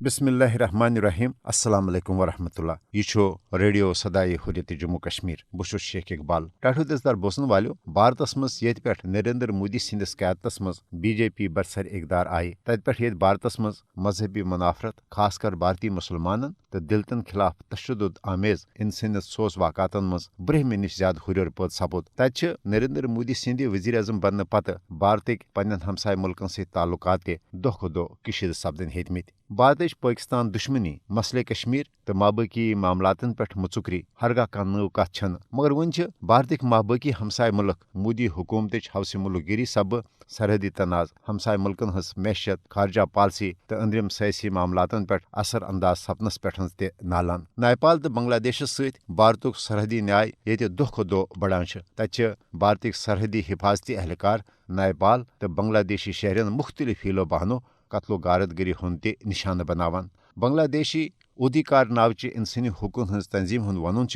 बिस्मिल्लाहिर्रहमानिर्रहीम अस्सलाम वालेकुम वरहमतुल्लाह यह रेडियो सदाई हुर्रियत जम्मू कश्मीर बहुत शेख इकबाल टाठो दिसदार बोसन वालो भारतस मज ये पे नरेंद्र मोदी सिंदिस क़यादतस मज बीजेपी बरसर इकदार आई तत पे भारतस मज मजहबी मुनाफरत खासकर भारतीय मुसलमानन तो दिलतन खिलाफ तशद्दुद आमेज इंसानियत सोस वाक़ातन मज ब्रहमे निश ज्यादा हुर्र पद सपुद तत नरेंद्र मोदी सिंद वज़ीर आज़म बनने पत भारत पन्न हमसाय मुल्कन सत ताल्लुकात दो दो कशीद सपदन हेतमित भारत पाकिस्तान दुश्मनी मसले कश्मीर तो माबकी मामलातन पे मुचुकरी हरगा कह नव कथ मगर वन भारत माबकी हमसाय मुल्क मोदी हुकूमत हवस मुल्कगिरी सब सरहदी तनाज हमसाय मुल्कन हज मैशत खारजा पॉलिसी तो अंदरिम सियासी मामलातन पे असर अंदाज सपनस पे नालान नेपाल तो बांग्लादेश सत भारत सरहदी न्याय ये दो दो बढ़ान तत भारत सरहदी हिफाजती एहलकार नेपाल तो बांग्लादेशी शहरन मुख्तलिफ हीलो बहानो कत्लो गारतगरी हुंद निशान बनावान बांग्लादेशी उदिकार नावचे इंसानी हुकूक हज तंजीम हुंद वनुन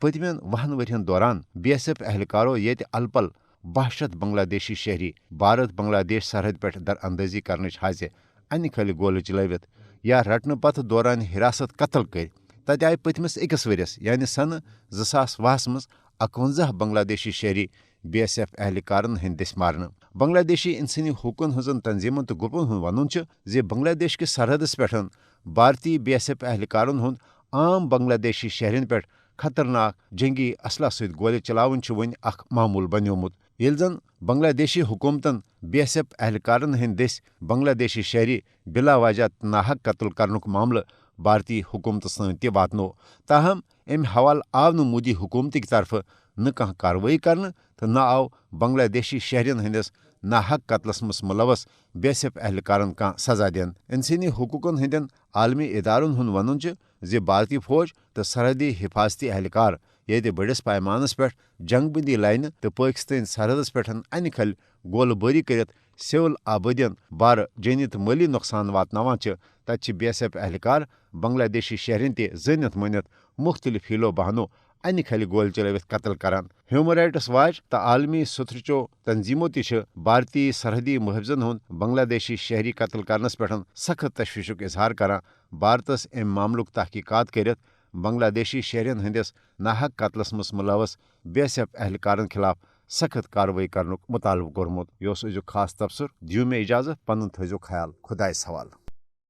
पतमें 20 वरियन दौरान BSF एहलकारों ये अलपल 62 बांग्लादेशी शहरी भारत बांग्लादेश सरहद पे दरअंदाजी करने हाज अन खल गोल चलवित या रटने पत दौरान हिरासत कत्ल कर तत आय पतमस अकस वरियस यानी सन 2020 मज 51 बांग्लादेशी शहरी BSF एहलकारन हंद दस मारन बांग्लादेशी इंसानी हुकूक हजन तंजीमन तो ग्रुपन हुंद वनुन बांग्लादेश के सरहदस पे भारतीय BSF एहलकारन हुंद आम बांग्लादेशी शहरन पे खतरनाक जंगी असला सत गोल चलावन वन अख मामूल बन्योमुत येल जन बांग्लादेशी हुकूमतन BSF एहलकारन हंद दस बांग्लादेशी शहरी बिला वजह नाहक कत्ल करनुक मामल भारतीय हुकूमत सन तह वातनो ताहम अम हवाल आव न मोदी हुकूमत की तरफ न कह कार्रवाई करने तो न आव बांग्लादेशी शहरन हंदिस नाहक कत्लस मज मुलवस BSF एहलकारन कह सजा दिन इंसानी हुकूकन हंदन आलमी इदारन हुंद वनुन भारतीय फौज तो सरहदी हिफाजती एहलकार ये बड़िस पैमानस पे जंगबंदी लाइन तो पाकिस्तान सरहदस पे अन खल गोलबारी कर सिविल आबादियन बार जानी तो माली नुकसान वातनावान तत BSF एहलकार बांग्लादेशी शहरन तनित मनित मुख्तलिफ हीलो बहानो अन खल गोल चलवित कत्ल करान ह्यूमन राइट्स वाच तो आलमी सुथरचो तंजीमों भारतीय सरहदी मुहफजन हुंद बांग्लादेशी शहरी कत्ल करनस पे सख्त तशवीशुक इजहार करान भारतस अम मामलुक तहकीकात कर बांग्लादेशी शहरन हंदिस नाहक कत्लस मज मुलवस BSF एहलकारन खिलाफ सख्त कार्रवाई करनुक मुतालबु कोरमुत यह खास तबसर दियो मे इजाजत पन थो ख्याल खुदायस हवाल।